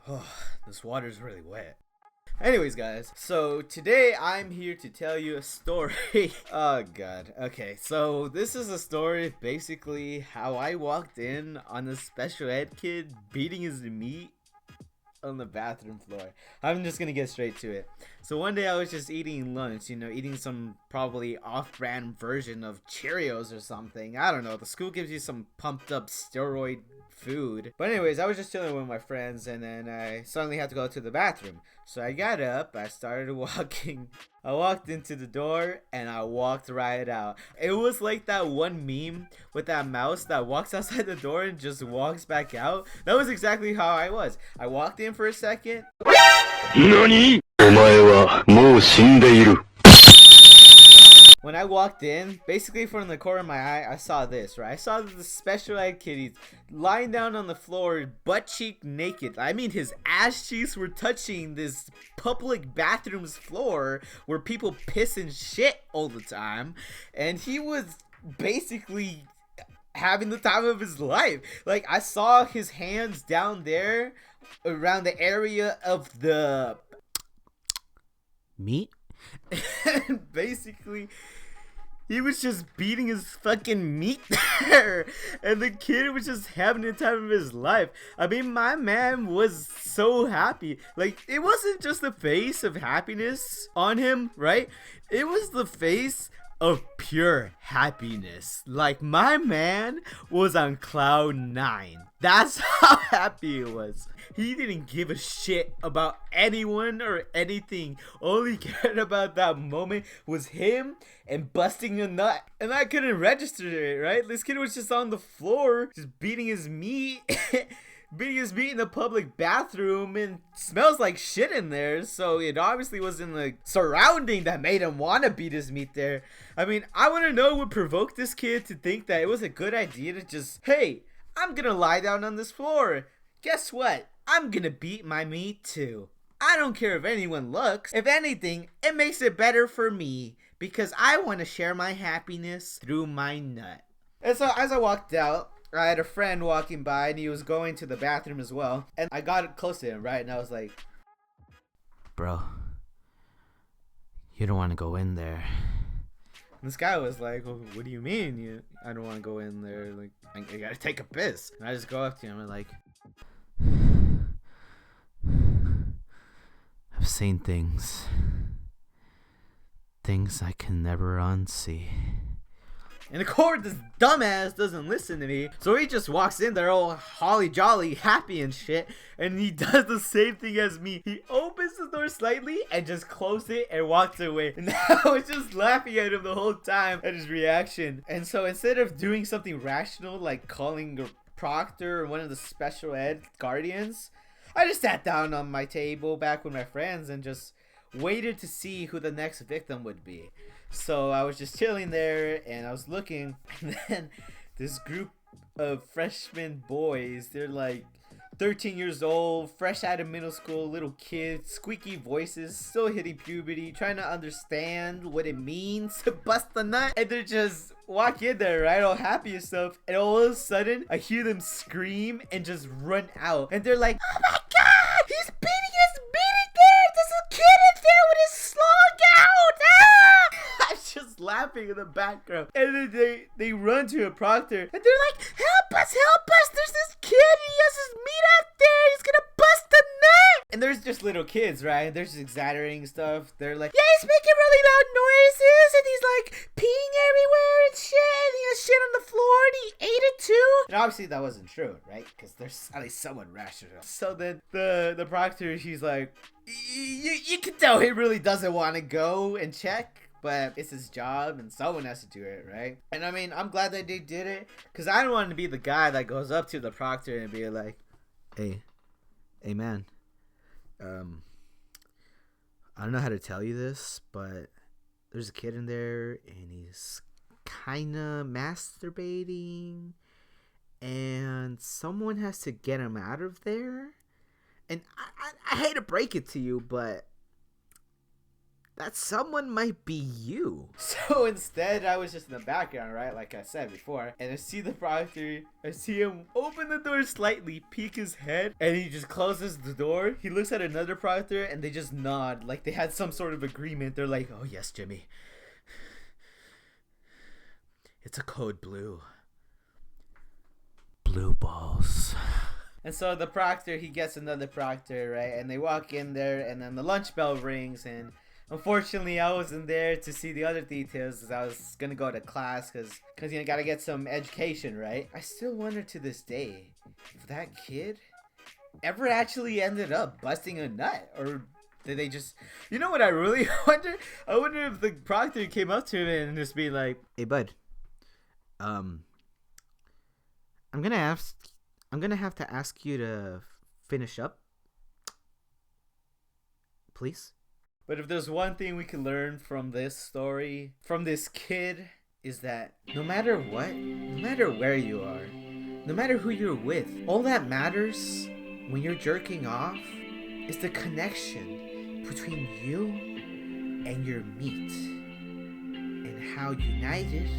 Oh, this water's really wet. Anyways, guys, so today I'm here to tell you a story. Oh, God. Okay, so this is a story of basically how I walked in on a special ed kid beating his meat on the bathroom floor. I'm just gonna get straight to it. So one day I was just eating lunch, eating some probably off-brand version of Cheerios or something. I don't know. The school gives you some pumped up steroid food. But anyways, I was just chilling with my friends and then I suddenly had to go to the bathroom. So I got up, I started walking. I walked into the door and I walked right out. It was like that one meme with that mouse that walks outside the door and just walks back out. That was exactly how I was. I walked in for a second. NANI?! お前はもう死んでいる. When I walked in, basically from the corner of my eye, I saw this, right? I saw the special ed kid lying down on the floor, butt cheek naked. I mean, his ass cheeks were touching this public bathroom's floor where people piss and shit all the time. And he was basically having the time of his life. Like, I saw his hands down there around the area of the meat. And basically, he was just beating his fucking meat there. And the kid was just having the time of his life. I mean, my man was so happy. Like, it wasn't just the face of happiness on him, right? It was the face of pure happiness. Like, my man was on cloud 9. That's how happy he was. He didn't give a shit about anyone or anything. All he cared about that moment was him and busting a nut. And I couldn't register it, right? This kid was just on the floor, just beating his meat. Beating his meat in the public bathroom, and smells like shit in there, so it obviously wasn't the surrounding that made him want to beat his meat there. I mean, I want to know what provoked this kid to think that it was a good idea to just, hey, I'm gonna lie down on this floor. Guess what? I'm gonna beat my meat too. I don't care if anyone looks. If anything, it makes it better for me, because I want to share my happiness through my nut. And so as I walked out, I had a friend walking by and he was going to the bathroom as well. And I got close to him, right? And I was like, bro, you don't want to go in there. And this guy was like, well, what do you mean? I don't want to go in there. Like, I gotta take a piss. And I just go up to him and like, I've seen things I can never unsee. And of course, this dumbass doesn't listen to me, so he just walks in there all holly jolly, happy and shit, and he does the same thing as me. He opens the door slightly and just closes it and walks away. And I was just laughing at him the whole time at his reaction. And so instead of doing something rational like calling a proctor or one of the special ed guardians, I just sat down on my table back with my friends and just waited to see who the next victim would be. So I was just chilling there and I was looking, and then this group of freshman boys, they're like 13 years old, fresh out of middle school, little kids, squeaky voices, still hitting puberty, trying to understand what it means to bust a nut. And they're just walk in there, right, all happy and stuff, and all of a sudden I hear them scream and just run out. And they're like, oh my god, he's beating his meat in there! There's a kid in there with his slug out! Ah! I'm just laughing in the background. And then they run to a proctor and they're like, help us, there's this kid, he has his meat out there, he's gonna bust a nut. And there's just little kids, right? They're just exaggerating stuff. They're like, yeah, he's making really loud noises and he's like peeing everywhere and shit, and he has shit on the floor and he ate it too. And obviously that wasn't true, right? Because there's at least someone rational. So then the proctor, she's like, you can tell he really doesn't want to go and check, but it's his job and someone has to do it, right? And I mean, I'm glad that they did it, because I don't want to be the guy that goes up to the proctor and be like, hey man, I don't know how to tell you this, but there's a kid in there and he's kind of masturbating and someone has to get him out of there. And I hate to break it to you, but that someone might be you. So instead, I was just in the background, right? Like I said before. And I see the proctor. I see him open the door slightly, peek his head, and he just closes the door. He looks at another proctor, and they just nod. Like they had some sort of agreement. They're like, oh yes, Jimmy. It's a code blue. Blue balls. And so the proctor, he gets another proctor, right? And they walk in there, and then the lunch bell rings, and unfortunately, I wasn't there to see the other details as I was gonna go to class because you know, gotta get some education, right? I still wonder to this day if that kid ever actually ended up busting a nut, or did they just... You know what I really wonder? I wonder if the proctor came up to him and just be like, "Hey, bud, I'm gonna have to ask you to finish up, please." But if there's one thing we can learn from this story, from this kid, is that no matter what, no matter where you are, no matter who you're with, all that matters when you're jerking off is the connection between you and your meat, and how united